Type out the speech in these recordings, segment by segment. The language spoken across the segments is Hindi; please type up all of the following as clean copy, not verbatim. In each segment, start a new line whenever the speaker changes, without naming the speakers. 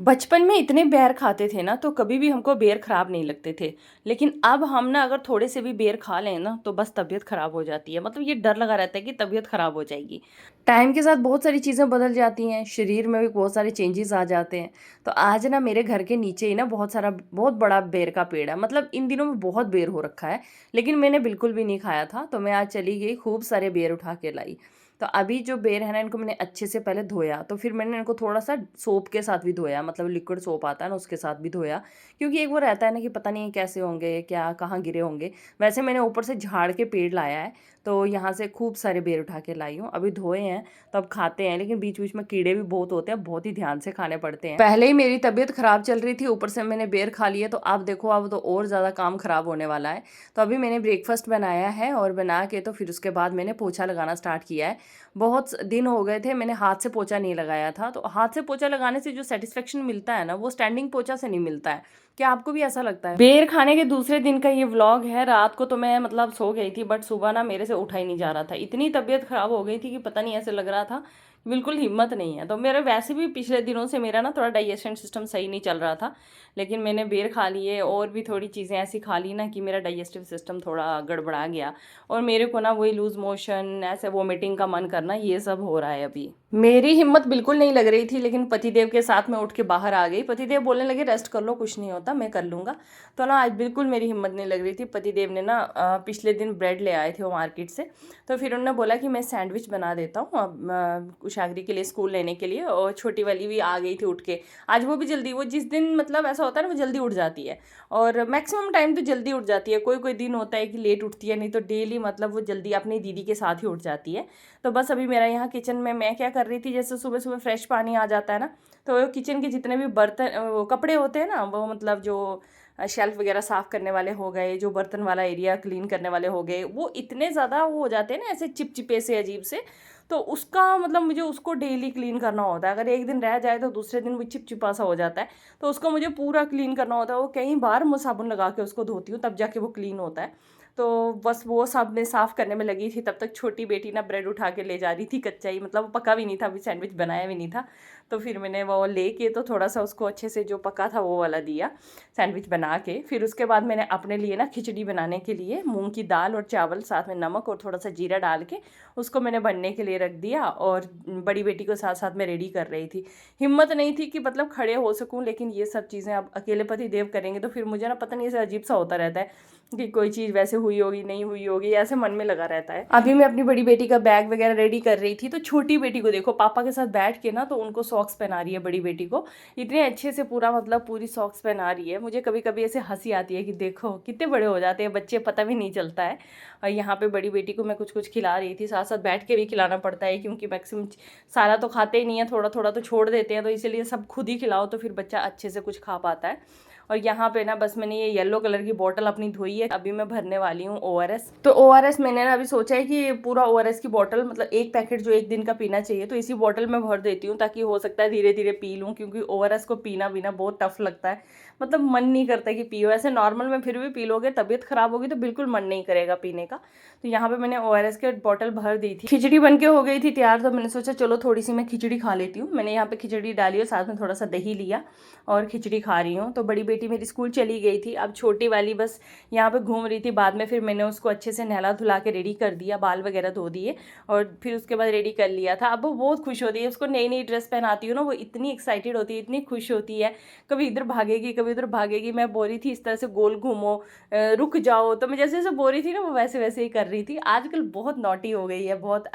बचपन में इतने बेर खाते थे ना तो कभी भी हमको बेर खराब नहीं लगते थे। लेकिन अब हम ना अगर थोड़े से भी बेर खा लें ना तो बस तबीयत खराब हो जाती है। मतलब ये डर लगा रहता है कि तबीयत खराब हो जाएगी। टाइम के साथ बहुत सारी चीज़ें बदल जाती हैं, शरीर में भी बहुत सारे चेंजेस आ जाते हैं। तो आज ना मेरे घर के नीचे ही ना बहुत बड़ा बेर का पेड़ है। मतलब इन दिनों में बहुत बेर हो रखा है, लेकिन मैंने बिल्कुल भी नहीं खाया था। तो मैं आज चली गई, खूब सारे बेर उठा के लाई। तो अभी जो बेर है ना, इनको मैंने अच्छे से पहले धोया, तो फिर मैंने इनको थोड़ा-सा सोप के साथ भी धोया, मतलब लिक्विड सोप आता है ना, उसके साथ भी धोया। क्योंकि एक वो रहता है ना कि पता नहीं कैसे होंगे, क्या कहाँ गिरे होंगे। वैसे मैंने ऊपर से झाड़ के पेड़ लाया है, तो यहाँ से खूब सारे बेर उठा के लाई हूँ। अभी धोए हैं, तो अब खाते हैं, लेकिन बीच-बीच में कीड़े भी बहुत होते हैं, बहुत ही ध्यान से खाने पड़ते हैं। पहले ही मेरी तबीयत खराब चल रही थी, ऊपर से मैंने बेर खा लिए, तो अब देखो, अब तो और ज़्यादा काम खराब होने वाला है। तो अभी मैंने ब्रेकफ़ास्ट बनाया है और बना के तो फिर उसके बाद मैंने पोछा लगाना स्टार्ट किया है। बहुत दिन हो गए थे मैंने हाथ से पोछा नहीं लगाया था, तो हाथ से पोछा लगाने से जो सैटिस्फैक्शन मिलता है ना, वो स्टैंडिंग पोछा से नहीं मिलता है। क्या आपको भी ऐसा लगता है? बेर खाने के दूसरे दिन का ये व्लॉग है। रात को तो मैं मतलब सो गई थी, बट सुबह ना मेरे से उठा ही नहीं जा रहा था। इतनी तबीयत खराब हो गई थी कि पता नहीं, ऐसे लग रहा था बिल्कुल हिम्मत नहीं है। तो मेरा वैसे भी पिछले दिनों से मेरा ना थोड़ा डाइजेशन सिस्टम सही नहीं चल रहा था, लेकिन मैंने बेर खा लिए और भी थोड़ी चीज़ें ऐसी खा ली ना कि मेरा डाइजेस्टिव सिस्टम थोड़ा गड़बड़ा गया। और मेरे को ना वही लूज़ मोशन, ऐसे वोमिटिंग का मन करना, ये सब हो रहा है अभी। मेरी हिम्मत बिल्कुल नहीं लग रही थी, लेकिन पतिदेव के साथ मैं उठ के बाहर आ गई। पतिदेव बोलने लगे रेस्ट कर लो, कुछ नहीं होता, मैं कर लूँगा। तो ना आज बिल्कुल मेरी हिम्मत नहीं लग रही थी। पतिदेव ने ना पिछले दिन ब्रेड ले आए थे वो मार्केट से, तो फिर उन्होंने बोला कि मैं सैंडविच बना देता हूँ अब कुशाग्री के लिए स्कूल लेने के लिए। और छोटी वाली भी आ गई थी उठ के। आज वो भी जल्दी, वो जिस दिन मतलब ऐसा होता है ना, वो जल्दी उठ जाती है। और मैक्सिमम टाइम तो जल्दी उठ जाती है। कोई कोई दिन होता है कि लेट उठती है, नहीं तो डेली मतलब वो जल्दी अपनी दीदी के साथ ही उठ जाती है। तो बस अभी मेरा यहाँ किचन में मैं क्या कर रही थी, जैसे सुबह सुबह फ्रेश पानी आ जाता है ना, तो किचन के जितने भी बर्तन, वो कपड़े होते हैं ना, वो मतलब जो शेल्फ वगैरह साफ़ करने वाले हो गए, जो बर्तन वाला एरिया क्लीन करने वाले हो गए, वो इतने ज़्यादा वो हो जाते हैं ना, ऐसे चिपचिपे से अजीब से। तो उसका मतलब मुझे उसको डेली क्लीन करना होता है। अगर एक दिन रह जाए तो दूसरे दिन वो चिपचिपा सा हो जाता है। तो उसको मुझे पूरा क्लीन करना होता है। वो कई बार मैं साबुन लगा के उसको धोती हूँ, तब जाके वो क्लीन होता है। तो बस वो सब मैं साफ़ करने में लगी थी, तब तक छोटी बेटी ना ब्रेड उठा के ले जा रही थी कच्चा ही, मतलब वो पका भी नहीं था, अभी सैंडविच बनाया भी नहीं था। तो फिर मैंने वो लेके तो थोड़ा सा उसको अच्छे से जो पका था वो वाला दिया सैंडविच बना के। फिर उसके बाद मैंने अपने लिए ना खिचड़ी बनाने के लिए मूंग की दाल और चावल, साथ में नमक और थोड़ा सा जीरा डाल के उसको मैंने बनने के लिए रख दिया। और बड़ी बेटी को साथ साथ में रेडी कर रही थी। हिम्मत नहीं थी कि मतलब खड़े हो सकूं, लेकिन ये सब चीज़ें अब अकेले पति देव करेंगे तो फिर मुझे ना पता नहीं, ऐसा अजीब सा होता रहता है कि कोई चीज़ वैसे हुई होगी नहीं हुई होगी, ऐसे मन में लगा रहता है। अभी मैं अपनी बड़ी बेटी का बैग वगैरह रेडी कर रही थी, तो छोटी बेटी को देखो पापा के साथ बैठ के ना, तो उनको सॉक्स पहना रही है बड़ी बेटी को। इतने अच्छे से पूरा मतलब पूरी सॉक्स पहना रही है। मुझे कभी कभी ऐसे हंसी आती है कि देखो कितने बड़े हो जाते हैं बच्चे, पता भी नहीं चलता है। और यहाँ पे बड़ी बेटी को मैं कुछ कुछ खिला रही थी, साथ साथ बैठ के भी खिलाना पड़ता है, क्योंकि मैक्सिमम सारा तो खाते ही नहीं है, थोड़ा थोड़ा तो छोड़ देते हैं। तो इसीलिए सब खुद ही खिलाओ तो फिर बच्चा अच्छे से कुछ खा पाता है। और यहाँ पे ना बस मैंने ये येलो कलर की बोतल अपनी धोई है, अभी मैं भरने वाली हूँ ओआरएस। तो ओआरएस मैंने ना अभी सोचा है कि पूरा ओआरएस की बोतल, मतलब एक पैकेट जो एक दिन का पीना चाहिए, तो इसी बोतल में भर देती हूँ, ताकि हो सकता है धीरे धीरे पी लूँ, क्योंकि ओआरएस को पीना बिना बहुत टफ लगता है। मतलब मन नहीं करता कि पियो। ऐसे नॉर्मल में फिर भी पी लोगे, तबीयत खराब होगी तो बिल्कुल मन नहीं करेगा पीने का। तो यहाँ पे मैंने ओआरएस के बोतल भर दी थी। खिचड़ी बन के हो गई थी तैयार, तो मैंने सोचा चलो थोड़ी सी मैं खिचड़ी खा लेती हूँ। मैंने यहाँ पे खिचड़ी डाली और साथ में थोड़ा सा दही लिया और खिचड़ी खा रही हूँ। तो बड़ी बेटी मेरी स्कूल चली गई थी, अब छोटी वाली बस यहाँ पे घूम रही थी। बाद में फिर मैंने उसको अच्छे से नहला धुला के रेडी कर दिया, बाल वगैरह धो दिए और फिर उसके बाद रेडी कर लिया था। अब वो बहुत खुश होती है, उसको नई नई ड्रेस पहनाती हूँ ना, वो इतनी एक्साइटेड होती है, इतनी खुश होती है, कभी इधर भागेगी कभी उधर भागेगी। मैं बोल रही थी इस तरह से गोल घूमो, रुक जाओ, तो मैं जैसे जैसे बोल रही थी ना, वो वैसे वैसे ही कर रही थी। आजकल बहुत नॉटी हो गई है, बहुत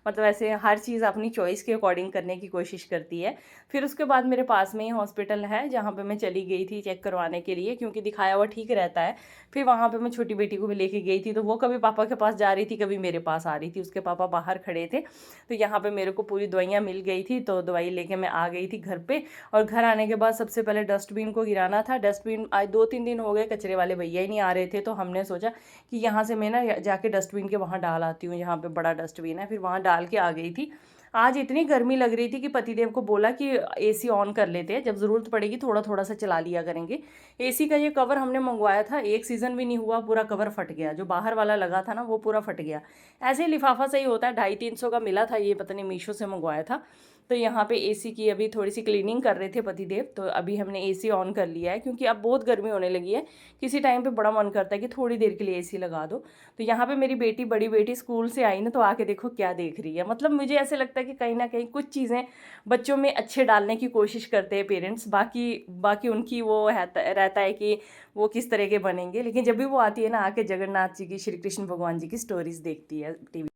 मतलब ऐसे हर चीज़ अपनी चॉइस के अकॉर्डिंग करने की कोशिश करती है। फिर उसके बाद मेरे पास में ही हॉस्पिटल है, जहाँ पे मैं चली गई थी चेक करवाने के लिए, क्योंकि दिखाया हुआ ठीक रहता है। फिर वहाँ पे मैं छोटी बेटी को भी लेके गई थी, तो वो कभी पापा के पास जा रही थी, कभी मेरे पास आ रही थी। उसके पापा बाहर खड़े थे, तो यहाँ पे मेरे को पूरी दवाइयाँ मिल गई थी, तो दवाई लेके मैं आ गई थी घर पे। और घर आने के बाद सबसे पहले डस्टबिन को गिराना था। डस्टबिन आज 2-3 दिन हो गए, कचरे वाले भैया ही नहीं आ रहे थे, तो हमने सोचा कि यहाँ से मैं ना जाके डस्टबिन के वहाँ डाल आती हूँ। यहाँ पे बड़ा डस्टबिन है, फिर वहाँ डाल के आ गई थी। आज इतनी गर्मी लग रही थी कि पतिदेव को बोला कि एसी ऑन कर लेते हैं, जब ज़रूरत पड़ेगी थोड़ा थोड़ा सा चला लिया करेंगे। एसी का ये कवर हमने मंगवाया था, एक सीज़न भी नहीं हुआ पूरा कवर फट गया। जो बाहर वाला लगा था ना, वो पूरा फट गया। ऐसे ही लिफाफा सही होता है, 250-300 का मिला था ये, पता नहीं मीशो से मंगवाया था। तो यहाँ पे एसी की अभी थोड़ी-सी क्लीनिंग कर रहे थे पतिदेव, तो अभी हमने एसी ऑन कर लिया है क्योंकि अब बहुत गर्मी होने लगी है। किसी टाइम पे बड़ा मन करता है कि थोड़ी देर के लिए एसी लगा दो। तो यहाँ पे मेरी बेटी, बड़ी बेटी स्कूल से आई ना, तो आके देखो क्या देख रही है। मतलब मुझे ऐसे लगता है कि कहीं न कहीं कुछ चीज़ें बच्चों में अच्छे डालने की कोशिश करते हैं पेरेंट्स, बाकी बाकी उनकी वो रहता है कि वो किस तरह के बनेंगे। लेकिन जब भी वो आती है ना, आके जगन्नाथ जी की, श्री कृष्ण भगवान जी की स्टोरीज़ देखती है टीवी।